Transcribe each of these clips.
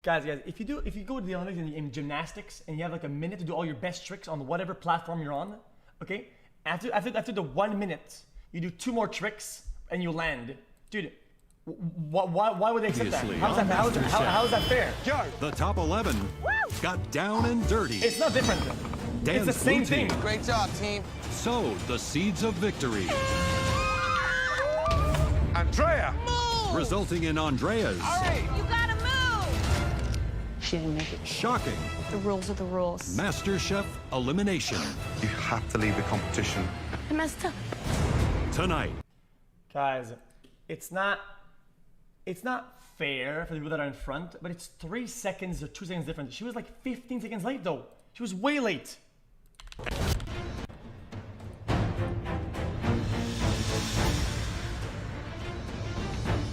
Guys, if you go to the Olympics in gymnastics and you have like a minute to do all your best tricks on whatever platform you're on, okay? After the 1 minute, you do 2 more tricks and you land. Dude, why would they accept that? How is that fair? Go! The top 11 got down and dirty. It's not different. It's the same thing. Great job, team. Sowed the seeds of victory, Andrea! resulting in Andrea's You gotta move! She didn't make it. shocking The rules are the rules. MasterChef elimination You have to leave the competition. I messed up. tonight. Guys, it's not fair for the people that are in front, but it's 3 seconds or 2 seconds difference. She was like 15 seconds late though. She was way late.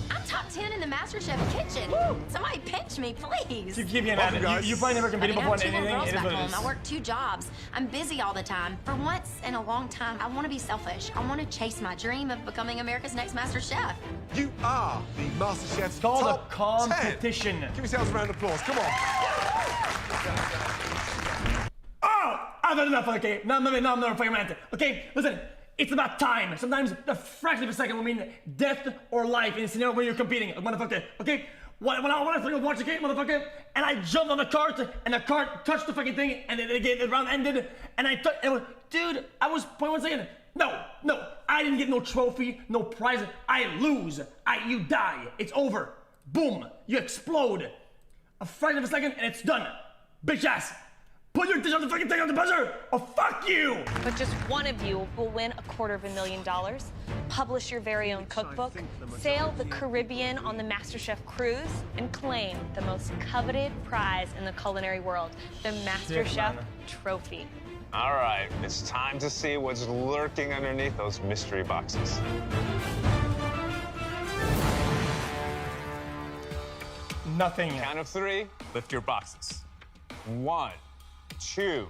I'm top 10 in the MasterChef kitchen. Somebody pinch me, please. Keep me at it. You probably never competed before in I anything. have It 2 is little what girls back it home. is. I work 2 jobs. I'm busy all the time. For once in a long time, I want to be selfish. I want to chase my dream of becoming America's next MasterChef. You are the MasterChef's It's called a top 10. competition. Give yourselves a round of applause. Come on. Oh, I've had enough. Okay, now I'm not fucking ranting. Okay, listen. It's about time. Sometimes the fraction of a second will mean death or life in a scenario where you're competing, motherfucker. Okay? When I fucking watch the game, motherfucker, and I jumped on the cart, and the cart touched the fucking thing, and the round ended, and dude, I was 0.1 second. No, I didn't get no trophy, no prize. I lose. You die. It's over. Boom. You explode. A fraction of a second, and it's done. Bitch ass. Put your dish on the fucking thing on the buzzer, or fuck you! But just one of you will win $250,000, publish your very own cookbook, sail the Caribbean on the MasterChef cruise, and claim the most coveted prize in the culinary world, the MasterChef trophy. All right, it's time to see what's lurking underneath those mystery boxes. Nothing. Count of 3, lift your boxes. 1, 2,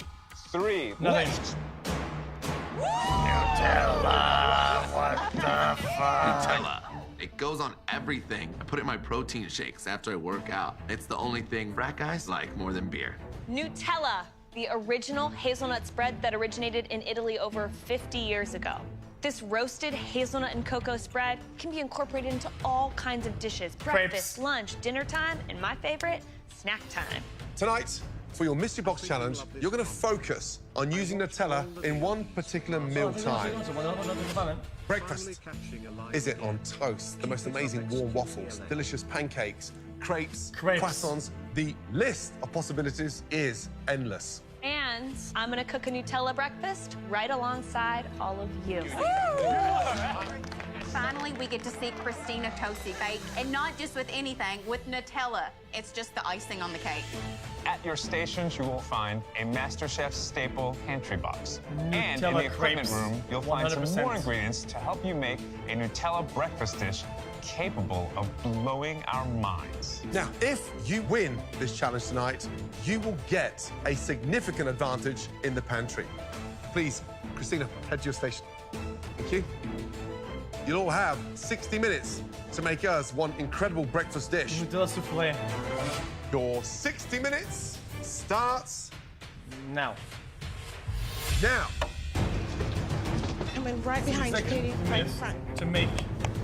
3, Nothing. lift. Nutella. It goes on everything. I put it in my protein shakes after I work out. It's the only thing frat guys like more than beer. Nutella, the original hazelnut spread that originated in Italy over 50 years ago. This roasted hazelnut and cocoa spread can be incorporated into all kinds of dishes. Breakfast, lunch, dinner time, and my favorite, snack time. Tonight, for your Mystery Box Challenge, you're going to focus on using Nutella in one particular meal time. Breakfast. Is it on toast? The most amazing warm waffles, delicious pancakes, crepes, croissants. The list of possibilities is endless. And I'm gonna cook a Nutella breakfast right alongside all of you. Finally, we get to see Christina Tosi bake, and not just with anything, with Nutella. It's just the icing on the cake. At your stations, you will find a MasterChef staple pantry box. And in the Nutella equipment crepes, room, you'll find some 100%. more ingredients to help you make a Nutella breakfast dish capable of blowing our minds. Now, if you win this challenge tonight, you will get a significant advantage in the pantry. Please, Christina, head to your station. Thank you. You'll all have 60 minutes to make us one incredible breakfast dish. Nutella souffle. Your 60 minutes starts Now. now. I'm right behind you, Katie. Right in Yes, front. to make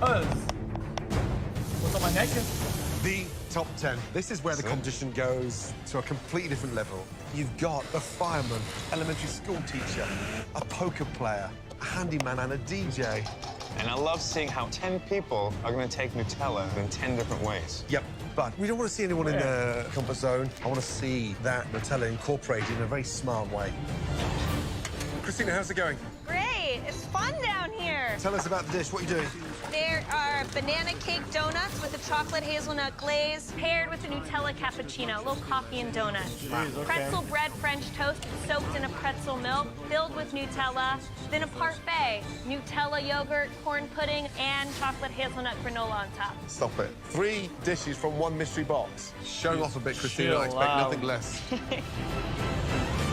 us. What's on my neck? The top 10. This is where the competition goes to a completely different level. You've got a fireman, elementary school teacher, a poker player, a handyman, and a DJ. And I love seeing how 10 people are going to take Nutella in 10 different ways. Yep, but we don't want to see anyone in the comfort zone. I want to see that Nutella incorporated in a very smart way. Christina, how's it going? Great, it's fun down here. Tell us about the dish. What are you doing? There are banana cake donuts with a chocolate hazelnut glaze, paired with a Nutella cappuccino, a little coffee and donuts. Pretzel bread French toast soaked in a pretzel milk, filled with Nutella. Then a parfait, Nutella yogurt, corn pudding, and chocolate hazelnut granola on top. Stop it. 3 dishes from one mystery box. Showing off a bit, Christina. I expect nothing less.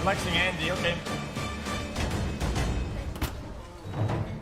Flexing Andy, okay.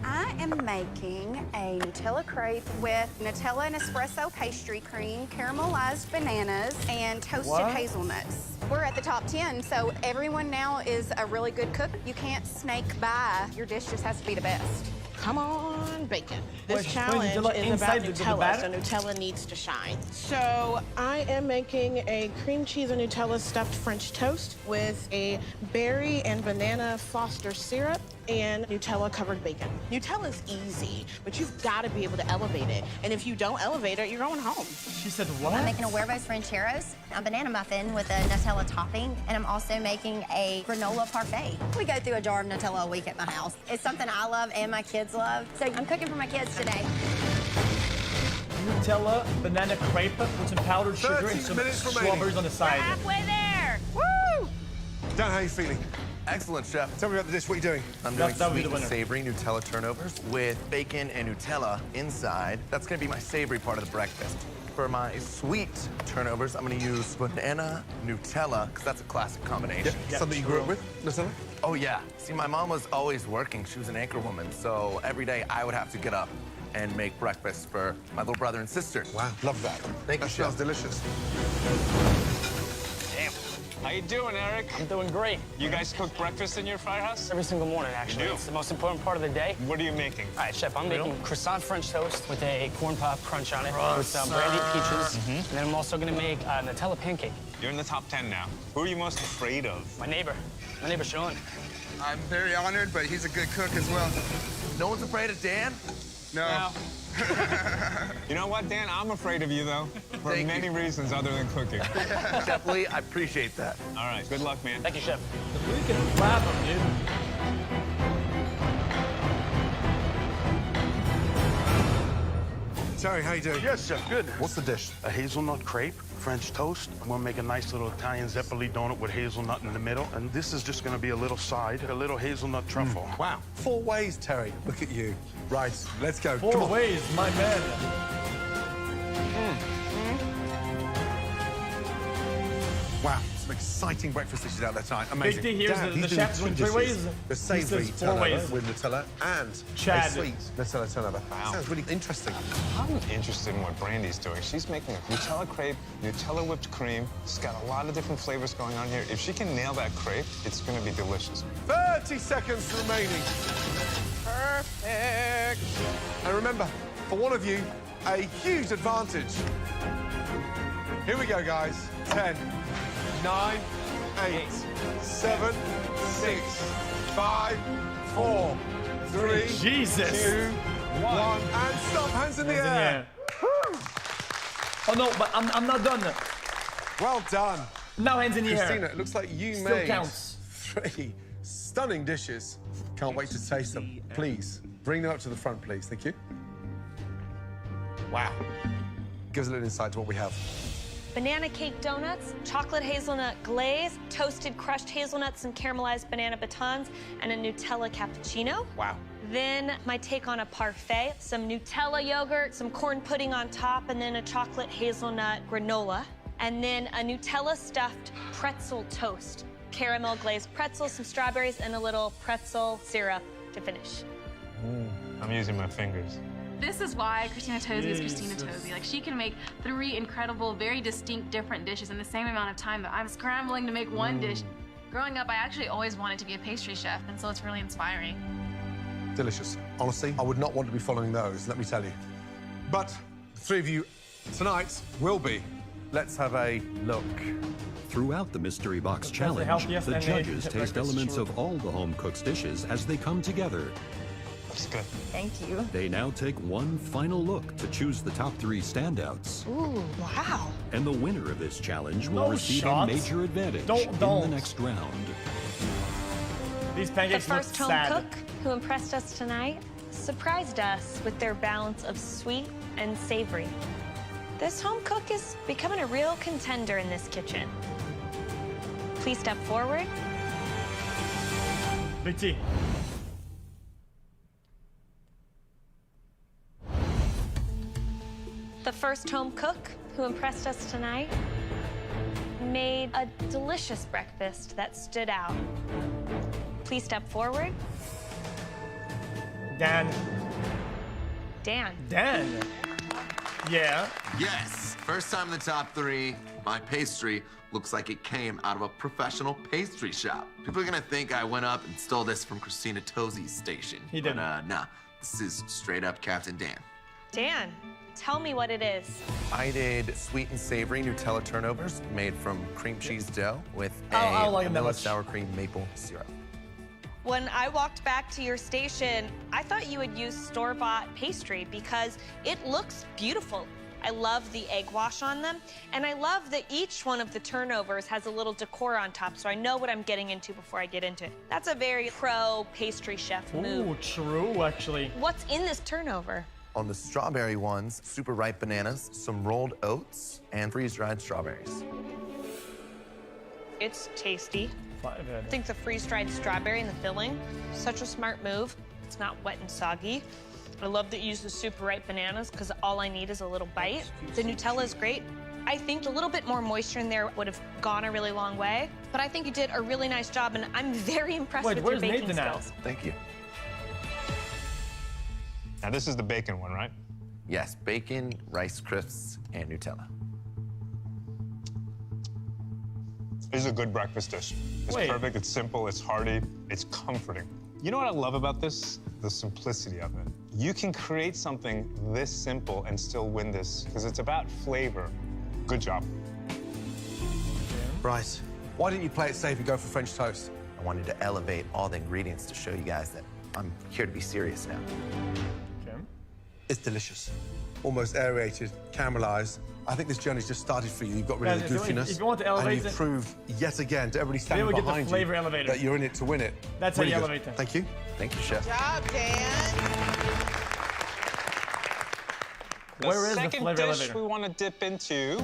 I am making a Nutella crepe with Nutella and espresso pastry cream, caramelized bananas, and toasted hazelnuts. We're at the top 10, so everyone now is a really good cook. You can't snake by. Your dish just has to be the best. Come on, bacon. This Wait, challenge Nutella is inside about the Nutella, batter? so Nutella needs to shine. So I am making a cream cheese and Nutella stuffed French toast with a berry and banana Foster syrup and Nutella covered bacon. Nutella's easy, but you've got to be able to elevate it. And if you don't elevate it, you're going home. She said what? I'm making a huevos rancheros, a banana muffin with a Nutella topping, and I'm also making a granola parfait. We go through a jar of Nutella a week at my house. It's something I love and my kids love, so I'm cooking for my kids today. Nutella banana crepe with some powdered sugar 30 and some minutes remaining. strawberries on the side. Halfway there. Woo! Dan, how are you feeling? Excellent, chef. Tell me about the dish. What are you doing? I'm doing That'll be sweet the and winner. savory Nutella turnovers with bacon and Nutella inside. That's gonna be my savory part of the breakfast. For my sweet turnovers, I'm gonna use banana Nutella, because that's a classic combination. Something you grew up with, Nutella? Oh, yeah. See, my mom was always working. She was an anchor woman, so every day I would have to get up and make breakfast for my little brother and sister. Wow, love that. Thank you, That smells chef. delicious. Damn. How you doing, Eric? I'm doing great. You guys cook breakfast in your firehouse? Every single morning, actually. You do? It's the most important part of the day. What are you making? All right, Chef, I'm making croissant French toast with a corn pop crunch on it with brandied peaches. And then I'm also gonna make a Nutella pancake. You're in the top 10 now. Who are you most afraid of? My neighbor Sean. I'm very honored, but he's a good cook as well. No one's afraid of Dan? No. You know what, Dan? I'm afraid of you, though, for Thank many you. reasons other than cooking. Chef Lee, I appreciate that. All right, good luck, man. Thank you, Chef. We can clap him, dude. Terry, how you doing? Yes, Chef, good. What's the dish? A hazelnut crepe, French toast. I'm gonna make a nice little Italian zeppoli donut with hazelnut in the middle. And this is just gonna be a little side, a little hazelnut truffle. Wow. 4 ways, Terry. Look at you. Right, let's go. 4 Come on. ways, my man. Wow, some exciting breakfast dishes out there tonight. Amazing. Big D, here's Dan, the he's doing chef's doing 3 dishes. ways. The He savoury says 4 turnover ways. with Nutella and Chad. a sweet Nutella turnover. Wow. Sounds really interesting. I'm interested in what Brandy's doing. She's making a Nutella crepe, Nutella whipped cream. She's got a lot of different flavors going on here. If she can nail that crepe, it's gonna be delicious. 30 seconds remaining. Perfect. And remember, for one of you, a huge advantage. Here we go, guys. 10, 9, 8, 7, 6, 5, 4, 3, Jesus. 2, 1, and stop. Hands in the air. Oh no, but I'm not done. Well done. Now hands in the Christina, air. it looks like you Still made counts. 3 stunning dishes. Can't wait to taste them. Please, bring them up to the front, please. Thank you. Wow. Give us a little insight to what we have. Banana cake donuts, chocolate hazelnut glaze, toasted crushed hazelnuts and caramelized banana batons, and a Nutella cappuccino. Wow. Then my take on a parfait, some Nutella yogurt, some corn pudding on top, and then a chocolate hazelnut granola. And then a Nutella stuffed pretzel toast. Caramel glazed pretzels, some strawberries, and a little pretzel syrup to finish. I'm using my fingers. This is why Christina Tozzi is Christina Tozzi. Like, she can make 3 incredible, very distinct, different dishes in the same amount of time that I'm scrambling to make one dish. Growing up, I actually always wanted to be a pastry chef, and so it's really inspiring. Delicious. Honestly, I would not want to be following those, let me tell you. But the 3 of you tonight will be. Let's have a look. Throughout the Mystery Box the Challenge, healthiest the and judges the taste breakfast, elements sure. of all the home cook's dishes as they come together. Looks good. Thank you. They now take one final look to choose the top 3 standouts. Ooh, wow. And the winner of this challenge will No receive shots. a major advantage in the Don't. next round. These The pancakes look first home sad. cook who impressed us tonight surprised us with their balance of sweet and savory. This home cook is becoming a real contender in this kitchen. Please step forward. Big T. The first home cook who impressed us tonight made a delicious breakfast that stood out. Please step forward. Dan. Dan. Dan. Yeah. Yes. First time in the top 3. My pastry looks like it came out of a professional pastry shop. People are gonna think I went up and stole this from Christina Tozzi's station. He didn't. But, nah. This is straight up Captain Dan. Dan, tell me what it is. I did sweet and savory Nutella turnovers made from cream cheese dough with I a like them that vanilla much. sour cream maple syrup. When I walked back to your station, I thought you would use store-bought pastry because it looks beautiful. I love the egg wash on them, and I love that each one of the turnovers has a little decor on top, so I know what I'm getting into before I get into it. That's a very pro pastry chef move. Ooh, true, actually. What's in this turnover? On the strawberry ones, super ripe bananas, some rolled oats, and freeze-dried strawberries. It's tasty. I Good. think the freeze-dried strawberry in the filling, such a smart move. It's not wet and soggy. I love that you use the super ripe bananas because all I need is a little bite. The Nutella is great. I think a little bit more moisture in there would have gone a really long way, but I think you did a really nice job, and I'm very impressed with your baking skills. Thank you. Now, this is the bacon one, right? Yes, bacon, Rice Crisps, and Nutella. This is a good breakfast dish. It's perfect, it's simple, it's hearty, it's comforting. You know what I love about this? The simplicity of it. You can create something this simple and still win this, because it's about flavor. Good job. Bryce, why didn't you play it safe and go for French toast? I wanted to elevate all the ingredients to show you guys that I'm here to be serious now. Okay. It's delicious. Almost aerated, caramelized. I think this journey's just started for you. You've got rid of the goofiness. If you want to elevate and you've proved yet again to everybody standing we get the behind flavor you elevator. that you're in it to win it. That's how you elevate them. Thank you. Thank you, Chef. Good job, Dan. Where is the second flavor dish elevator? we want to dip into,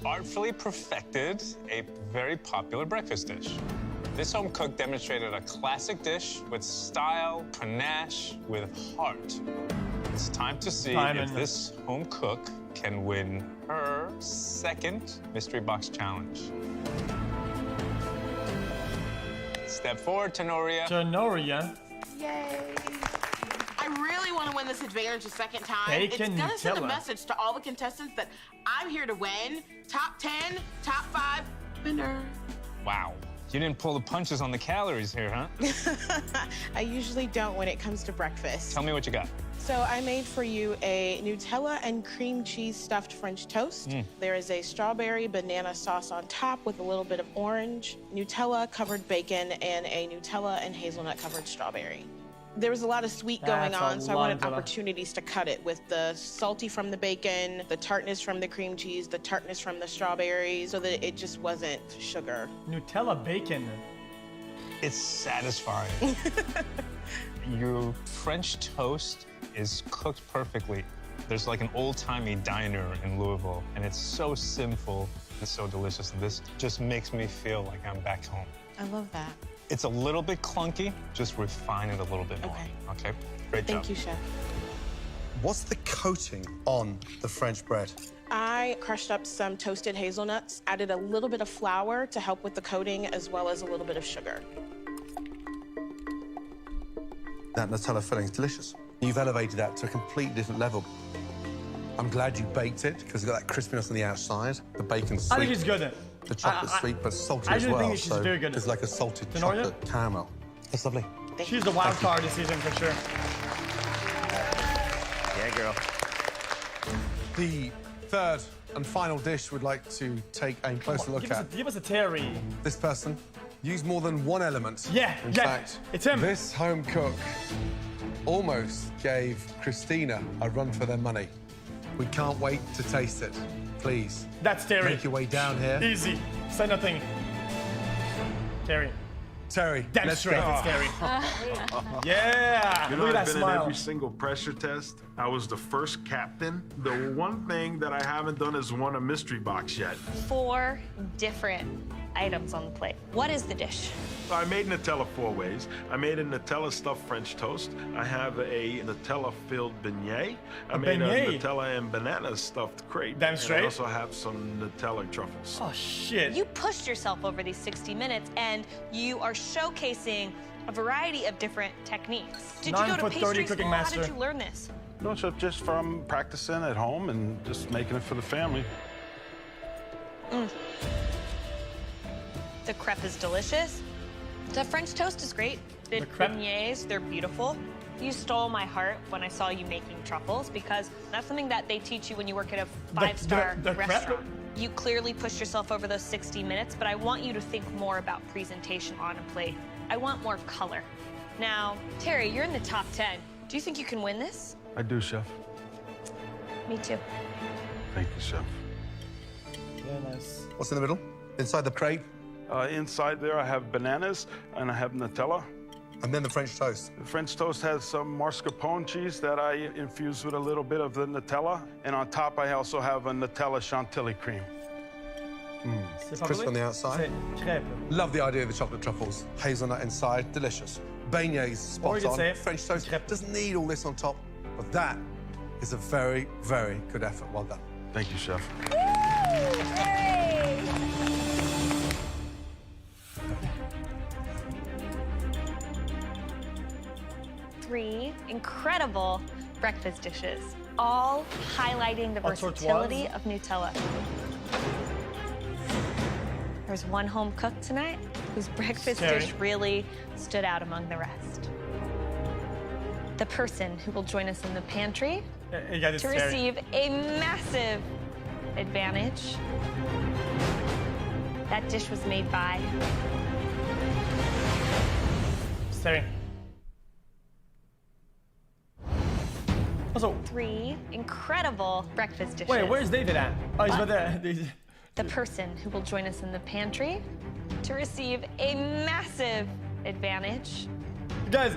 artfully perfected, a very popular breakfast dish. This home cook demonstrated a classic dish with style, panache, with heart. It's time to see if this home cook can win her second mystery box challenge. Step forward, Tenoria. Tenoria. Yay. I really want to win this advantage a second time. Bacon It's gonna send a Nutella. message to all the contestants that I'm here to win. Top 10, top 5 winner. Wow. You didn't pull the punches on the calories here, huh? I usually don't when it comes to breakfast. Tell me what you got. So I made for you a Nutella and cream cheese stuffed French toast. There is a strawberry banana sauce on top with a little bit of orange, Nutella covered bacon, and a Nutella and hazelnut covered strawberry. There was a lot of sweet going on, so I wanted opportunities to cut it with the salty from the bacon, the tartness from the cream cheese, the tartness from the strawberries, so that it just wasn't sugar. Nutella bacon. It's satisfying. Your French toast is cooked perfectly. There's like an old-timey diner in Louisville, and it's so simple and so delicious. This just makes me feel like I'm back home. I love that. It's a little bit clunky, just refine it a little bit more. Okay? Great job. Thank you, Chef. What's the coating on the French bread? I crushed up some toasted hazelnuts, added a little bit of flour to help with the coating, as well as a little bit of sugar. That Nutella filling's delicious. You've elevated that to a completely different level. I'm glad you baked it, because it's got that crispiness on the outside. The bacon's sweet. I think it's good. The chocolate's sweet, but salty I as do well. think she's so very good. There's like a salted Tenoria? chocolate caramel. That's lovely. She's the wild card this season for sure. Yeah, girl. The third and final dish we'd like to take a closer look at. Give us a Terry. This person used more than one element. Yeah, In yeah, fact, it's him. This home cook almost gave Christina a run for their money. We can't wait to taste it. Please. That's Terry. Make your way down here. Easy. Say nothing. Terry. Terry. Damn let's straight, go. it's Terry. Yeah. You know, Look at I've that been smile. in every single pressure test. I was the first captain. The one thing that I haven't done is won a mystery box yet. 4 different items on the plate. What is the dish? I made Nutella 4 ways. I made a Nutella stuffed French toast. I have a Nutella filled beignet. I made beignet? a Nutella and banana stuffed crepe. Damn And straight. I also have some Nutella truffles. Oh, shit. You pushed yourself over these 60 minutes, and you are showcasing a variety of different techniques. Did you go to 9'30" pastry cooking school? master. How did you learn this? No, Chef, just from practicing at home and just making it for the family. The crepe is delicious. The French toast is great. The beignets, they're beautiful. You stole my heart when I saw you making truffles because that's something that they teach you when you work at a five-star restaurant. You clearly pushed yourself over those 60 minutes, but I want you to think more about presentation on a plate. I want more color. Now, Terry, you're in the top 10. Do you think you can win this? I do, Chef. Me too. Thank you, Chef. Very nice. What's in the middle? Inside the crepe? Inside there, I have bananas and I have Nutella. And then the French toast. The French toast has some mascarpone cheese that I infuse with a little bit of the Nutella. And on top, I also have a Nutella Chantilly cream. It's crisp on the outside. Love the idea of the chocolate truffles. Hazelnut inside, delicious. Beignets, spot on. French toast doesn't need all this on top, but that is a very, very good effort. Well done. Thank you, Chef. Three incredible breakfast dishes, all highlighting the versatility of Nutella. There's one home cook tonight whose breakfast dish really stood out among the rest. The person who will join us in the pantry to receive a massive advantage. That dish was made by... Terry. Also, three incredible breakfast dishes. Wait, where's David at? Oh, he's right there. The person who will join us in the pantry to receive a massive advantage. Guys,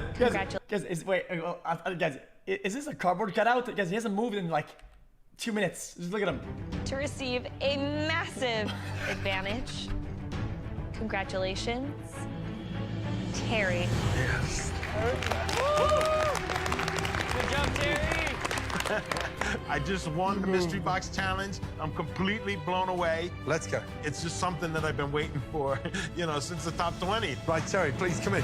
is this a cardboard cutout? Guys, he hasn't moved in like 2 minutes. Just look at him. To receive a massive advantage. Congratulations, Terry. Yes. Good job, Terry. I just won the Mystery Box Challenge. I'm completely blown away. Let's go. It's just something that I've been waiting for, you know, since the top 20. Right, Terry, please come in.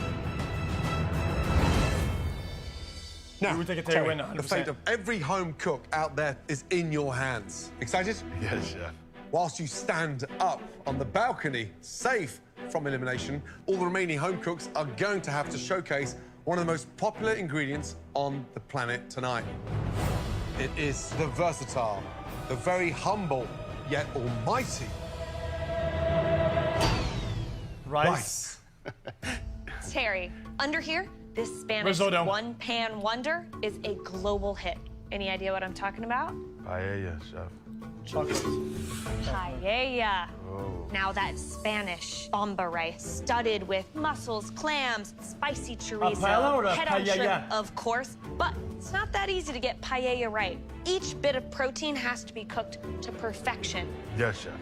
Now, Terry, the fate of every home cook out there is in your hands. Excited? Yes, Chef. Whilst you stand up on the balcony, safe from elimination, all the remaining home cooks are going to have to showcase one of the most popular ingredients on the planet tonight. It is the versatile, the very humble, yet almighty rice. Terry, under here, this Spanish one-pan wonder is a global hit. Any idea what I'm talking about? Paella, Chef. Chocolate. Paella. Oh. Now that Spanish bomba rice, studded with mussels, clams, spicy chorizo, head-on shrimp, of course. But it's not that easy to get paella right. Each bit of protein has to be cooked to perfection. Yes, Chef.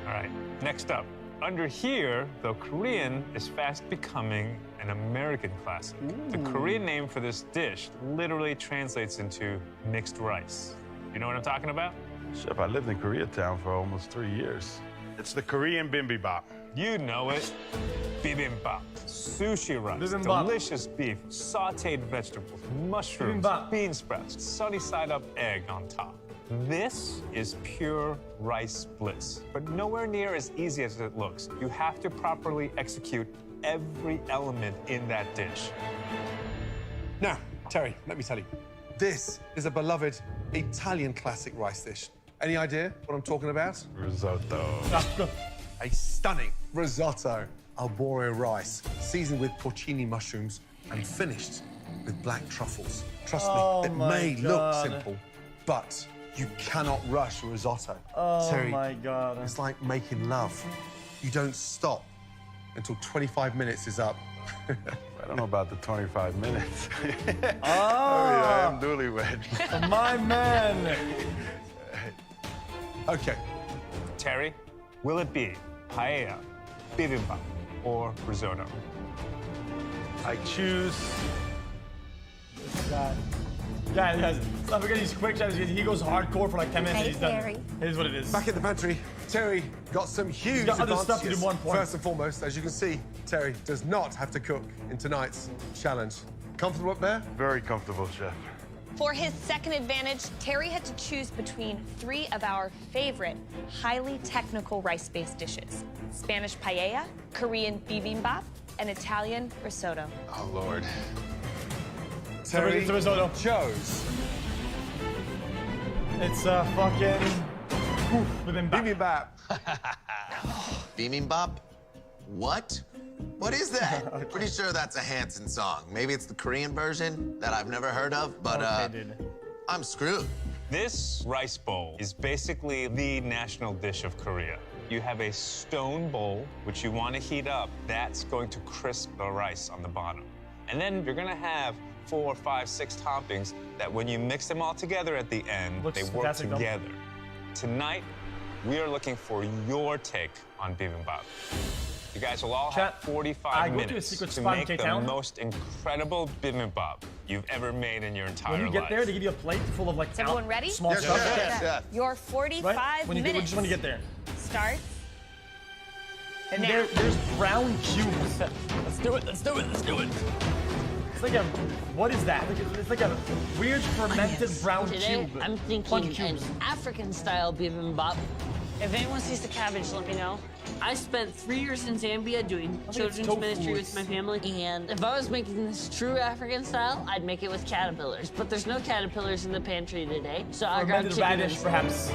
All right, next up. Under here, the Korean is fast becoming an American classic. The Korean name for this dish literally translates into mixed rice. You know what I'm talking about? Chef, I lived in Koreatown for almost 3 years. It's the Korean bibimbap. You know it. Bibimbap. Sushi rice, delicious beef, sauteed vegetables, mushrooms, bean sprouts, sunny side up egg on top. This is pure rice bliss, but nowhere near as easy as it looks. You have to properly execute every element in that dish. Now, Terry, let me tell you, this is a beloved Italian classic rice dish. Any idea what I'm talking about? Risotto. A stunning risotto arboro rice, seasoned with porcini mushrooms and finished with black truffles. Trust me, it may look simple, but you cannot rush risotto. Oh, Terry, my God. It's like making love. You don't stop until 25 minutes is up. I don't know about the 25 minutes. Oh, yeah, I'm newlywed. My man. Okay. Terry, will it be paella, bibimbap, or risotto? I choose... Guys, it's not because he's quick, he goes hardcore for like 10 minutes and he's done. It is what it is. Back at the pantry, Terry got some huge got other advantages. stuff to do more important. First and foremost, as you can see, Terry does not have to cook in tonight's challenge. Comfortable up there? Very comfortable, Chef. For his second advantage, Terry had to choose between 3 of our favorite, highly technical rice-based dishes: Spanish paella, Korean bibimbap, and Italian risotto. Oh, Lord. Terry It's a risotto. chose It's fucking bibimbap. Bibimbap? What? What is that? Pretty sure that's a Hanson song. Maybe it's the Korean version that I've never heard of, but I'm screwed. This rice bowl is basically the national dish of Korea. You have a stone bowl, which you want to heat up. That's going to crisp the rice on the bottom. And then you're going to have 4, 5, 6 toppings that when you mix them all together at the end, they work together. Tonight, we are looking for your take on bibimbap. You guys will all have 45 minutes to make the most incredible bibimbap you've ever made in your entire life. When you get there, they give you a plate full of like Is everyone ready? small stuff. Yes. Your 45 Right? minutes Just when you get there. starts And now. there's brown cubes. Let's do it. Let's do it. Let's do it. It's like a, what is that? It's like a weird fermented brown Today, cube. I'm thinking an African-style bibimbap. If anyone sees the cabbage, let me know. I spent 3 years in Zambia doing children's ministry with my family, and if I was making this true African style, I'd make it with caterpillars. But there's no caterpillars in the pantry today, so I grabbed chicken radish, perhaps.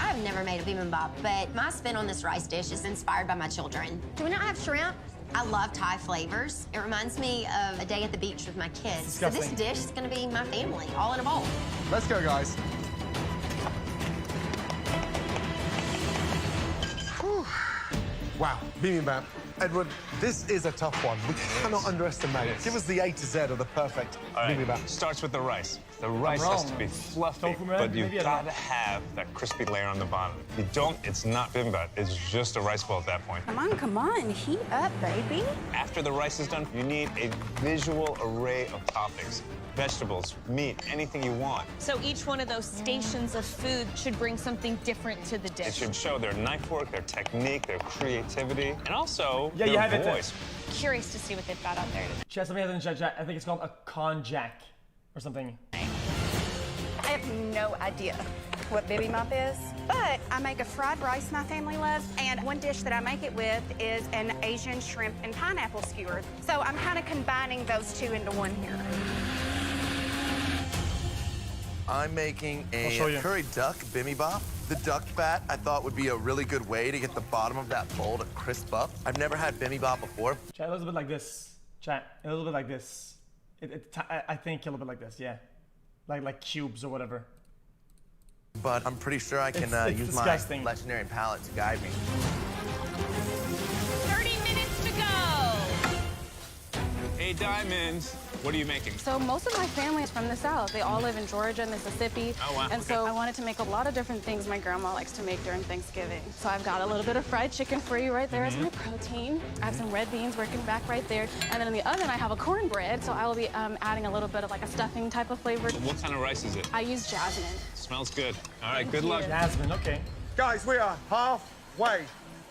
I've never made a bibimbap, but my spin on this rice dish is inspired by my children. Do we not have shrimp? I love Thai flavors. It reminds me of a day at the beach with my kids. So this dish is gonna be my family, all in a bowl. Let's go, guys. Whew. Wow, bibimbap. Edward, this is a tough one. We cannot underestimate it. Give us the A to Z of the perfect bibimbap. Starts with the rice. The rice has to be fluffy, but you've got to have that crispy layer on the bottom. If you don't, it's not bibimbap. It's just a rice bowl at that point. Come on, heat up, baby. After the rice is done, you need a visual array of toppings. Vegetables, meat, anything you want. So each one of those stations of food should bring something different to the dish. It should show their knife work, their technique, their creativity, and also Yeah, you their have it. voice. Curious to see what they've got out there today. Chad, somebody has in chat. I think it's called a konjac or something. I have no idea what bibimbap is, but I make a fried rice my family loves, and one dish that I make it with is an Asian shrimp and pineapple skewer. So I'm kind of combining those two into one here. I'm making I'll show a you. curry duck bibimbap. The duck fat I thought would be a really good way to get the bottom of that bowl to crisp up. I've never had bibimbap before. Chat, a little bit like this. Chat, a little bit like this. I think a little bit like this, yeah. Like cubes or whatever. But I'm pretty sure I can It's use disgusting. my legendary palette to guide me. 30 minutes to go. Hey, Diamond, what are you making? So most of my family is from the South. They all live in Georgia, Mississippi. Oh, wow. And so I wanted to make a lot of different things my grandma likes to make during Thanksgiving. So I've got a little bit of fried chicken for you right there as my protein. I have some red beans working back right there. And then in the oven, I have a cornbread. So I will be adding a little bit of like a stuffing type of flavor. What kind of rice is it? I use jasmine. Smells good. All right, Thank good luck. you. Jasmine, okay. Guys, we are halfway.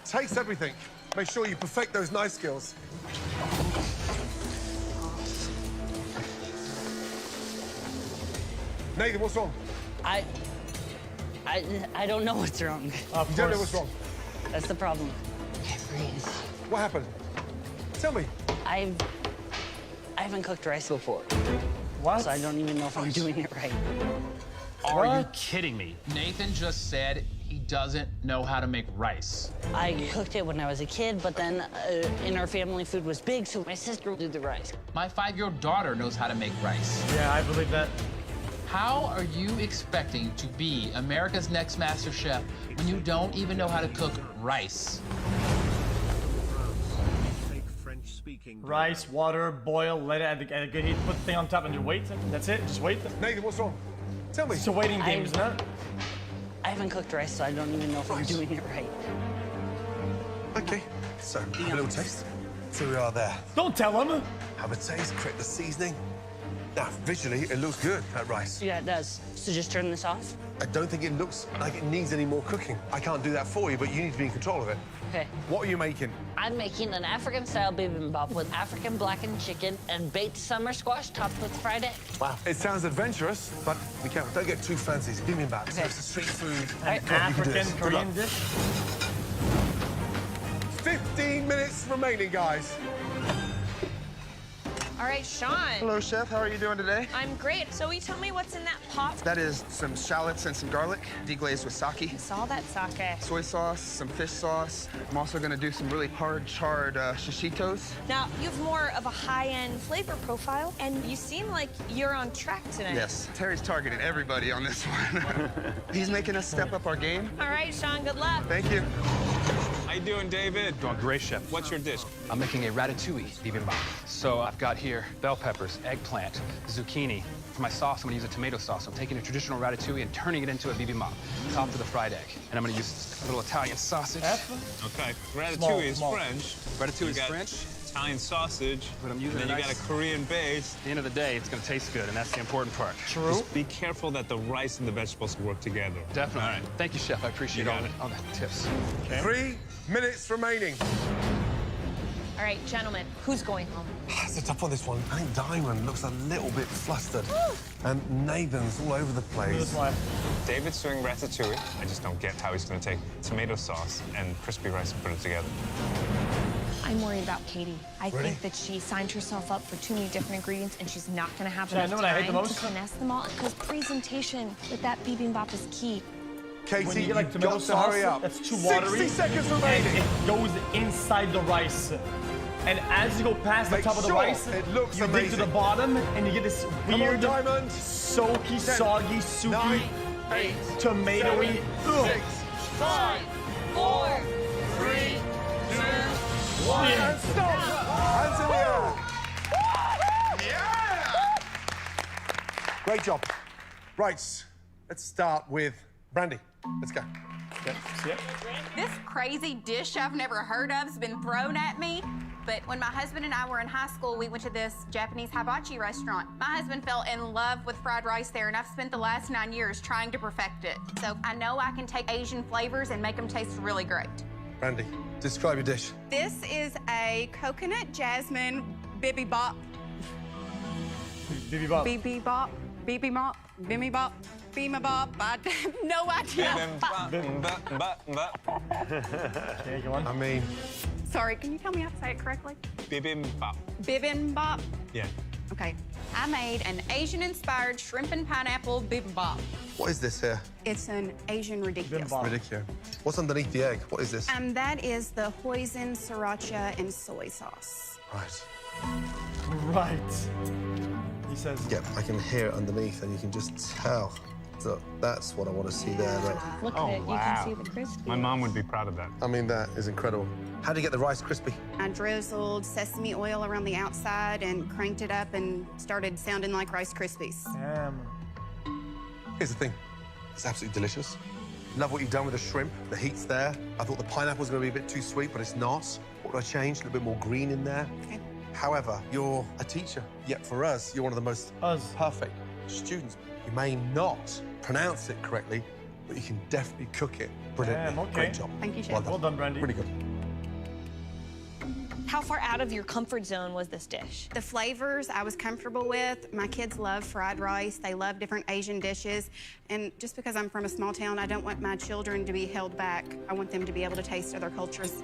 Taste everything. Make sure you perfect those knife skills. Nathan, what's wrong? I don't know what's wrong. You don't know what's wrong? That's the problem. I freeze. What happened? Tell me. I haven't cooked rice before. What? So I don't even know if I'm doing it right. Are you kidding me? Nathan just said he doesn't know how to make rice. I cooked it when I was a kid, but then in our family, food was big, so my sister would do the rice. My 5-year-old daughter knows how to make rice. Yeah, I believe that. How are you expecting to be America's next MasterChef when you don't even know how to cook rice? Rice, water, boil, let it at a good heat, put the thing on top and you wait. That's it, just wait. Nathan, what's wrong? Tell me. It's a waiting game, isn't it? I haven't cooked rice, so I don't even know if I'm doing it right. Okay, so have a little taste. So we are there. Don't tell him. Have a taste, correct the seasoning. Now, visually, it looks good, that rice. Yeah, it does. So just turn this off? I don't think it looks like it needs any more cooking. I can't do that for you, but you need to be in control of it. Okay. What are you making? I'm making an African-style bibimbap with African blackened chicken and baked summer squash topped with fried egg. Wow. It sounds adventurous, but be careful. Don't get too fancy. It's bibimbap, so it's a street food. An African Korean dish. 15 minutes remaining, guys. All right, Sean. Hello, Chef. How are you doing today? I'm great. So will you tell me what's in that pot? That is some shallots and some garlic, deglazed with sake. I saw that sake. Soy sauce, some fish sauce. I'm also gonna do some really hard charred shishitos. Now, you have more of a high-end flavor profile, and you seem like you're on track tonight. Yes, Terry's targeted everybody on this one. He's making us step up our game. All right, Sean, good luck. Thank you. How you doing, David? Doing great, Chef. What's your dish? I'm making a ratatouille bibimbap. So I've got here bell peppers, eggplant, zucchini. For my sauce, I'm gonna use a tomato sauce. I'm taking a traditional ratatouille and turning it into a bibimbap, topped with a fried egg. And I'm gonna use a little Italian sausage. Okay. Ratatouille is French. Ratatouille is You got French. Italian sausage. But I'm using and then you got a Korean base. At the end of the day, it's gonna taste good, and that's the important part. True. Just be careful that the rice and the vegetables work together. Definitely. All right. Thank you, Chef. I appreciate You all got the tips. Okay. 3 minutes remaining. All right, gentlemen, who's going home? It's a tough one, this one. I think Diamond looks a little bit flustered. And Nathan's all over the place. David's doing ratatouille. I just don't get how he's going to take tomato sauce and crispy rice and put it together. I'm worried about Katie. I Really? think that she signed herself up for too many different ingredients, and she's not going to have Should I enough know what I hate time the most? to finesse them all. Because presentation with that bibimbap is key. Katie, When you get like you've tomato got to sauce, hurry up. that's too watery. 60 seconds and remaining. it goes inside the rice. And as you go past the Make top of the sure rice, it looks you dig to amazing. the bottom, and you get this Come on, weird, Diamond. soaky, 10, soggy, soupy, 9, 8, tomatoey. 7, 6, 5, 4, 3, 2, 1. and stop. Hands in the air. Yeah! Great job. Right, let's start with Brandy. Let's go. This crazy dish I've never heard of has been thrown at me. But when my husband and I were in high school, we went to this Japanese hibachi restaurant. My husband fell in love with fried rice there, and I've spent the last 9 years trying to perfect it. So I know I can take Asian flavors and make them taste really great. Brandy, describe your dish. This is a coconut jasmine bibimbap. Bibimbap. Bibimbap. Bibimbap. Bibimbap. Bibimbap. I have no idea. Okay, go on. I mean, Sorry, can you tell me how to say it correctly? Bibimbap. Bibimbap. Yeah. Okay. I made an Asian-inspired shrimp and pineapple bibimbap. what is this here? It's an Asian ridiculous. Bibimbap. Ridiculous. What's underneath the egg? What is this? That is the hoisin, sriracha, and soy sauce. Right. Right. He says. Yep, I can hear it underneath, and you can just tell. So that's what I want to see there. Look. Look at it. You can see the crispy. My mom would be proud of that. I mean, that is incredible. How do you get the rice crispy? I drizzled sesame oil around the outside and cranked it up and started sounding like Rice Krispies. Damn. Here's the thing. It's absolutely delicious. Love what you've done with the shrimp. The heat's there. I thought the pineapple was going to be a bit too sweet, but it's not. What would I change? A little bit more green in there. Okay. However, you're a teacher. Yet for us, you're one of the most perfect students. You may not pronounce it correctly, but you can definitely cook it brilliantly. Damn, okay. Great job. Thank you, Chef. Well done, Brandy. Really good. How far out of your comfort zone was this dish? The flavors I was comfortable with. My kids love fried rice. They love different Asian dishes. And just because I'm from a small town, I don't want my children to be held back. I want them to be able to taste other cultures.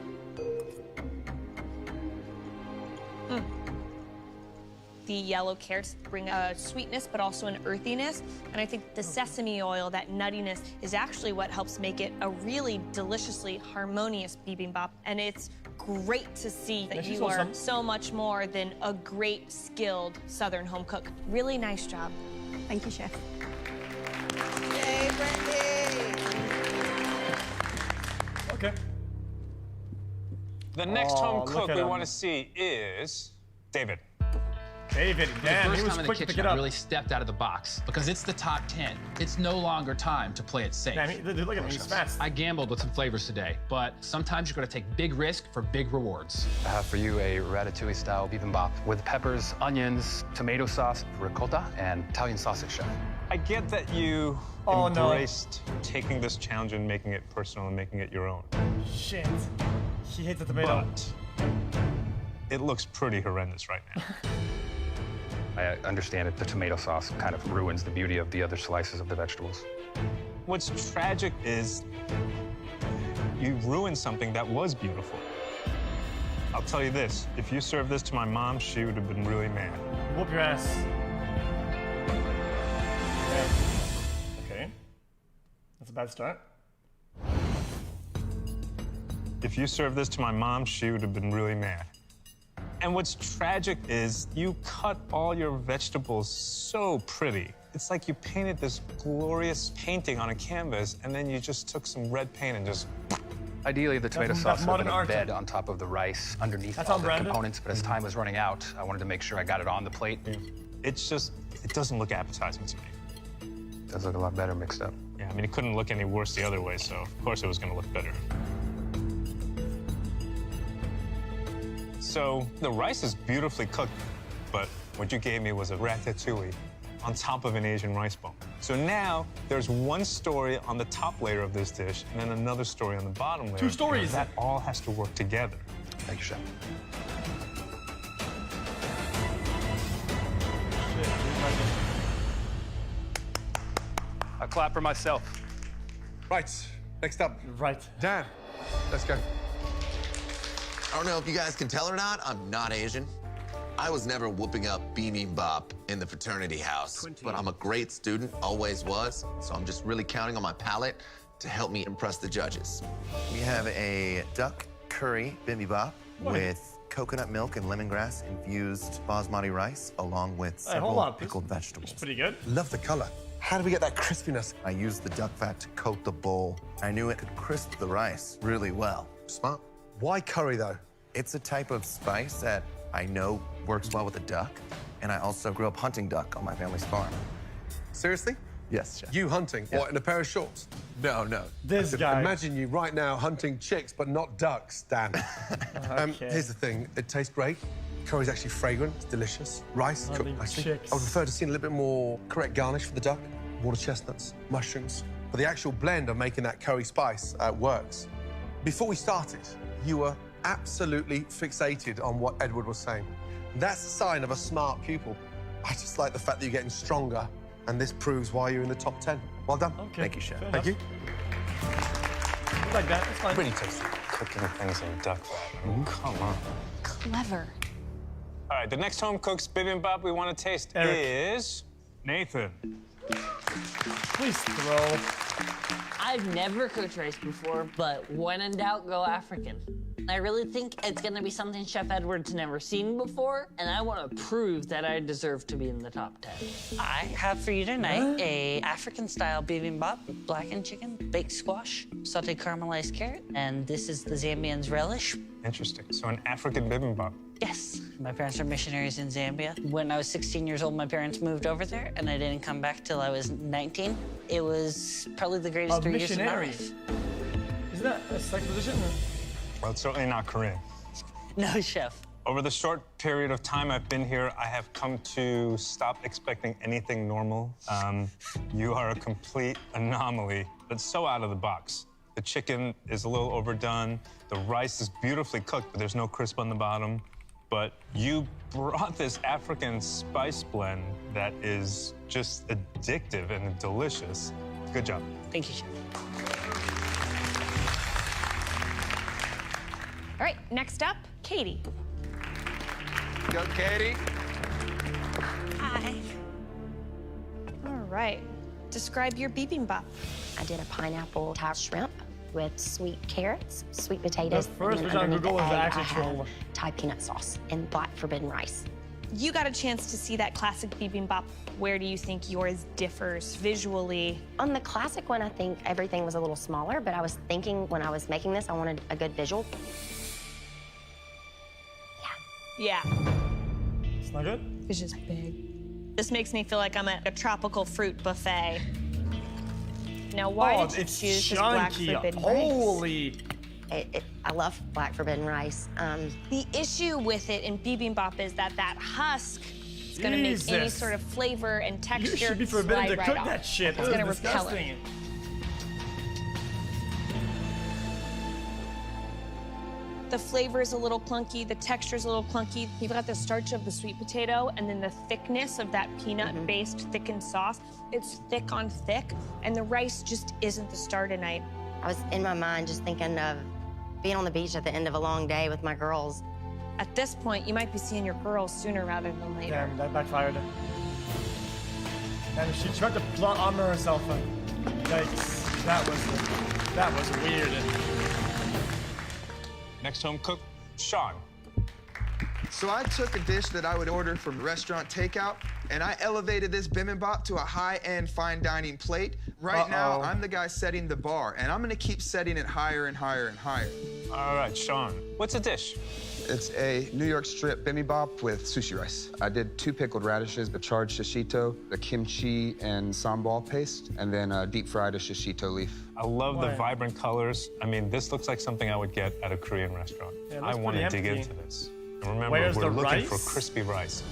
The yellow carrots bring a sweetness, but also an earthiness. And I think the sesame oil, that nuttiness, is actually what helps make it a really deliciously harmonious bibimbap. And it's great to see that you are so much more than a great, skilled Southern home cook. Really nice job. Thank you, Chef. Yay, Brandy! Okay. The next home look cook at we him. want to see is David. David, damn, the he first was time in the quick to pick kitchen, it I up. really stepped out of the box because it's the top 10. It's no longer time to play it safe. Damn, dude, look at him, he's fast. I gambled with some flavors today, but sometimes you're gonna take big risk for big rewards. I have for you a ratatouille-style bibimbap with peppers, onions, tomato sauce, ricotta, and Italian sausage, chef. I get that you embraced taking this challenge and making it personal and making it your own. Shit. He hit the tomato. But it looks pretty horrendous right now. I understand that the tomato sauce kind of ruins the beauty of the other slices of the vegetables. What's tragic is you ruined something that was beautiful. I'll tell you this, if you served this to my mom, she would have been really mad. Whoop your ass. Okay. That's a bad start. If you served this to my mom, she would have been really mad. And what's tragic is you cut all your vegetables so pretty. It's like you painted this glorious painting on a canvas, and then you just took some red paint and just... Ideally, the tomato That's sauce would modern have art. been a bed on top of the rice underneath That's all on the brand. components, but as time was running out, I wanted to make sure I got it on the plate. It's just, it doesn't look appetizing to me. It does look a lot better mixed up. Yeah, I mean, it couldn't look any worse the other way, so of course it was gonna look better. So the rice is beautifully cooked, but what you gave me was a ratatouille on top of an Asian rice bowl. So now there's one story on the top layer of this dish and then another story on the bottom layer. Two stories. And that all has to work together. Thank you, chef. I clap for myself. Right, next up. Right. Dan, let's go. I don't know if you guys can tell or not, I'm not Asian. I was never whooping up bibimbap in the fraternity house, but I'm a great student, always was, so I'm just really counting on my palate to help me impress the judges. We have a duck curry bibimbap with coconut milk and lemongrass infused basmati rice, along with several pickled vegetables. Pretty good. Love the color. How do we get that crispiness? I used the duck fat to coat the bowl. I knew it could crisp the rice really well. Smart. Why curry, though? It's a type of spice that I know works well with the duck, and I also grew up hunting duck on my family's farm. Seriously? Yes, chef. You hunting? Yeah. What, in a pair of shorts? No, no. This guy. Imagine you right now hunting chicks, but not ducks, Dan. Okay. Here's the thing. It tastes great. Curry's actually fragrant. It's delicious. Rice, cooked Hunting nicely. chicks. I would prefer to see a little bit more correct garnish for the duck. Water chestnuts, mushrooms. But the actual blend of making that curry spice works. Before we started, you were absolutely fixated on what Edward was saying. That's a sign of a smart pupil. I just like the fact that you're getting stronger, and this proves why you're in the top 10. Well done. Okay. Thank you, chef. Fair Thank you. enough. Like that, it's fine. Pretty tasty. Cooking things in duck fat. Oh, come on. Clever. All right, the next home cook's bibimbap we want to taste Eric. is Nathan. Please throw. I've never cooked rice before, but when in doubt, go African. I really think it's gonna be something Chef Edward's never seen before, and I want to prove that I deserve to be in the top 10. I have for you tonight a African-style bibimbap, blackened chicken, baked squash, sauteed caramelized carrot, and this is the Zambian's relish. Interesting. So an African bibimbap. Yes, my parents are missionaries in Zambia. When I was 16 years old, my parents moved over there, and I didn't come back till I was 19. It was probably the greatest 3 years of my missionary. life. Isn't that a sex position? Well, it's certainly not Korean. No, chef. Over the short period of time I've been here, I have come to stop expecting anything normal. You are a complete anomaly, but so out of the box. The chicken is a little overdone. The rice is beautifully cooked, but there's no crisp on the bottom. But you brought this African spice blend that is just addictive and delicious. Good job. Thank you, chef. All right, next up, Katie. Go, Katie. Hi. All right, describe your bibimbap. I did a pineapple Thai shrimp with sweet carrots, sweet potatoes. The first and which on underneath Google the is egg, actually I have troll. Thai peanut sauce and black forbidden rice. You got a chance to see that classic bibimbap. Where do you think yours differs visually? On the classic one, I think everything was a little smaller, but I was thinking when I was making this, I wanted a good visual. Yeah. It's not good? is just big. This makes me feel like I'm at a tropical fruit buffet. Now, why did you choose this black forbidden Holy. I love black forbidden rice. The issue with it in bibimbap is that husk is going to make any sort of flavor and texture You should be forbidden to slide cook right that off. shit. It's going to repel it. disgusting. The flavor is a little clunky, the texture is a little clunky. You've got the starch of the sweet potato and then the thickness of that peanut-based thickened sauce. It's thick on thick, and the rice just isn't the star tonight. I was in my mind just thinking of being on the beach at the end of a long day with my girls. At this point, you might be seeing your girls sooner rather than later. Damn, that backfired. And she tried to plot armor herself. Yikes. That was weird. Next home cook, Sean. So I took a dish that I would order from restaurant takeout, and I elevated this bibimbap to a high-end fine dining plate. Right now, I'm the guy setting the bar, and I'm gonna keep setting it higher and higher and higher. All right, Sean, what's the dish? It's a New York strip bibimbap with sushi rice. I did 2 pickled radishes, the charred shishito, the kimchi and sambal paste, and then deep-fried a shishito leaf. I love the vibrant colors. I mean, this looks like something I would get at a Korean restaurant. Yeah, I want to dig empty. into this. And remember, Where's we're the looking rice? for crispy rice.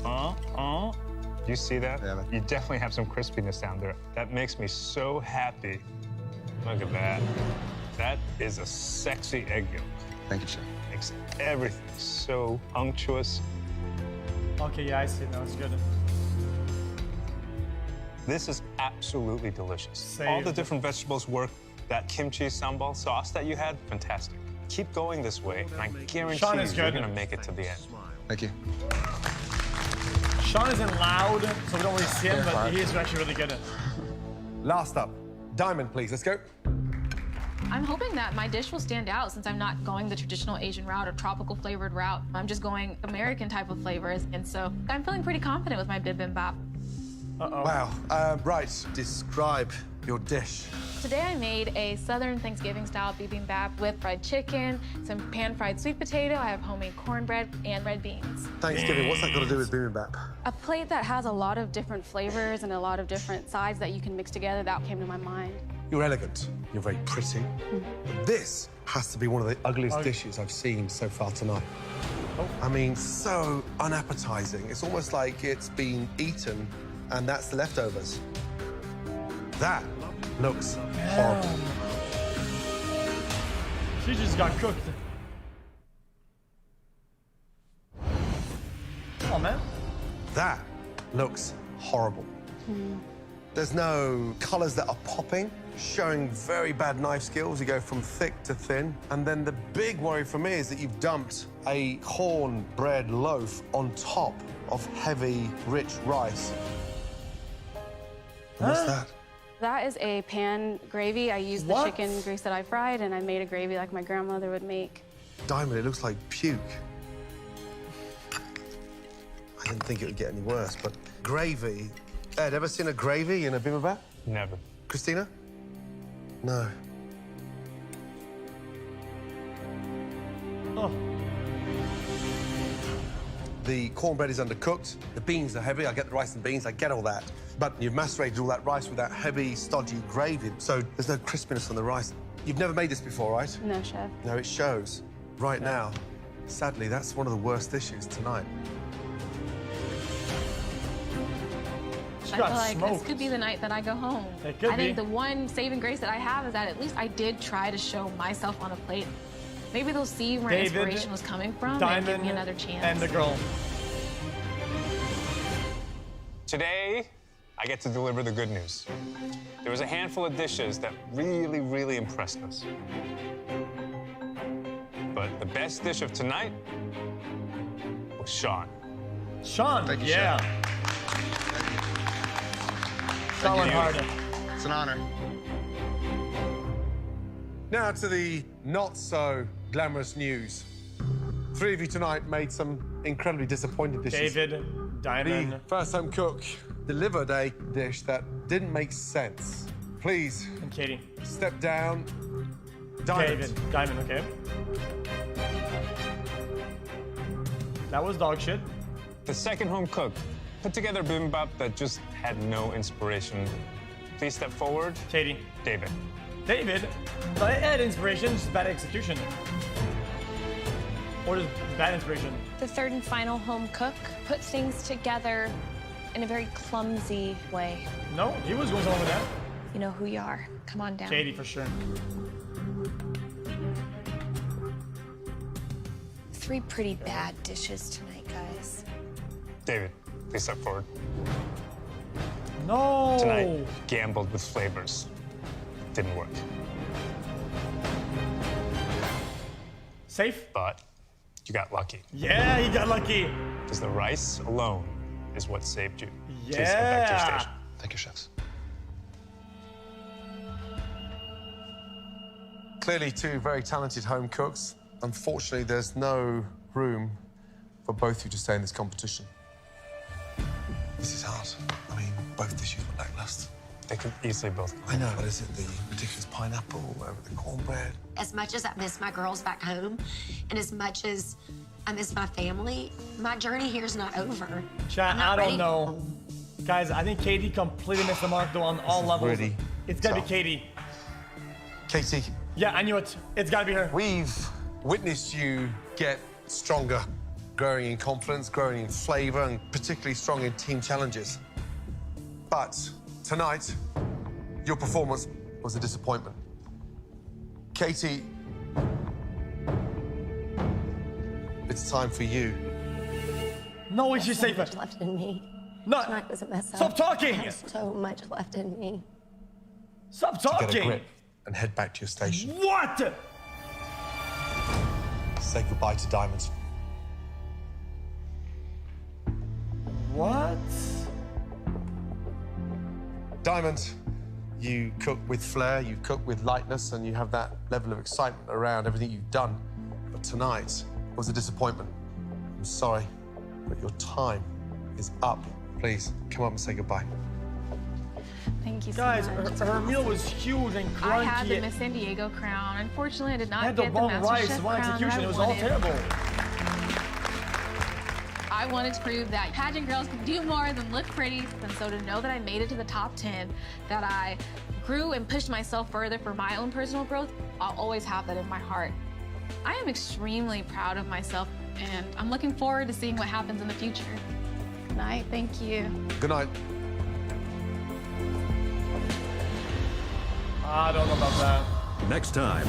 Do you see that? Yeah. You definitely have some crispiness down there. That makes me so happy. Look at that. That is a sexy egg yolk. Thank you, Chef. Makes everything so unctuous. Okay, yeah, I see. That was good. This is absolutely delicious. All the different vegetables work. That kimchi sambal sauce that you had, fantastic. Keep going this way, and I guarantee Sean is you're good. gonna make it to the end. Thank you. Sean isn't loud, so we don't really see him, but he is actually really good. Last up, Diamond, please. Let's go. I'm hoping that my dish will stand out since I'm not going the traditional Asian route or tropical flavored route. I'm just going American type of flavors, and so I'm feeling pretty confident with my bibimbap. Wow. Right, describe your dish. Today I made a Southern Thanksgiving-style bibimbap with fried chicken, some pan-fried sweet potato, I have homemade cornbread, and red beans. Thanksgiving, what's that got to do with bibimbap? A plate that has a lot of different flavors and a lot of different sides that you can mix together, that came to my mind. You're elegant. You're very pretty. But this has to be one of the ugliest dishes I've seen so far tonight. I mean, so unappetizing. It's almost like it's been eaten and that's the leftovers. That looks horrible. She just got cooked. Come on, man. That looks horrible. There's no colors that are popping, showing very bad knife skills. You go from thick to thin. And then the big worry for me is that you've dumped a cornbread loaf on top of heavy, rich rice. What's that? That is a pan gravy. I used the chicken grease that I fried, and I made a gravy like my grandmother would make. Diamond, it looks like puke. I didn't think it would get any worse, but gravy. Ed, ever seen a gravy in a bibimbap? Never. Christina? No. Oh. The cornbread is undercooked. The beans are heavy. I get the rice and beans. I get all that. But you've macerated all that rice with that heavy, stodgy gravy, so there's no crispiness on the rice. You've never made this before, right? No, Chef. No, it shows. Right now, sadly, that's one of the worst dishes tonight. I feel like this could be the night that I go home. It could I think be. the one saving grace that I have is that at least I did try to show myself on a plate. Maybe they'll see where David, inspiration was coming from Diamond, and give me another chance. and the girl. Today, I get to deliver the good news. There was a handful of dishes that really, really impressed us. But the best dish of tonight was Sean. Sean, Thank you, yeah. Sean went hard. It's an honor. Now to the not-so-glamorous news. 3 of you tonight made some incredibly disappointing dishes. David, Diamond. The first home cook delivered a dish that didn't make sense. Please. And Katie. Step down. Diamond. David, Diamond, okay. That was dog shit. The second home cook put together a bibimbap that just had no inspiration. Please step forward. Katie. David. David? But it had inspiration, just bad execution. Or just bad inspiration. The third and final home cook put things together in a very clumsy way. No, he was going somewhere with that. You know who you are. Come on down. Katie, for sure. 3 pretty bad dishes tonight, guys. David, please step forward. No! Tonight, you gambled with flavors. Didn't work. Safe? But you got lucky. Yeah, you got lucky. Because the rice alone is what saved you. Yeah. Please head back to your station. Thank you, chefs. Clearly 2 very talented home cooks. Unfortunately, there's no room for both of you to stay in this competition. This is hard. I mean, both dishes were lackluster. They could easily both. I know, but is it the ridiculous pineapple over the cornbread? As much as I miss my girls back home, and as much as I miss my family, my journey here is not over. Chat, I don't know. Guys, I think Katie completely missed the mark, though, on all levels. Really it's gotta tough. be Katie. Katie. Yeah, I knew it. It's gotta be her. We've witnessed you get stronger, growing in confidence, growing in flavor, and particularly strong in team challenges. But tonight, your performance was a disappointment. Katie, it's time for you. No way she's safe. Much left in me. No. Tonight was a mess up. Stop talking. I have so much left in me. Stop To get a talking. grip and head back to your station. What? Say goodbye to Diamond. What? Diamond, you cook with flair, you cook with lightness, and you have that level of excitement around everything you've done. But tonight was a disappointment. I'm sorry, but your time is up. Please, come up and say goodbye. Thank you so Guys, much. her meal was huge and crunchy. I had the Miss San Diego crown. Unfortunately, I did not had get the wrong MasterChef rice, wrong crown that execution. I It was all wanted. terrible. I wanted to prove that pageant girls can do more than look pretty, and so to know that I made it to the top 10, that I grew and pushed myself further for my own personal growth, I'll always have that in my heart. I am extremely proud of myself, and I'm looking forward to seeing what happens in the future. Good night, thank you. Good night. I don't know about that. Next time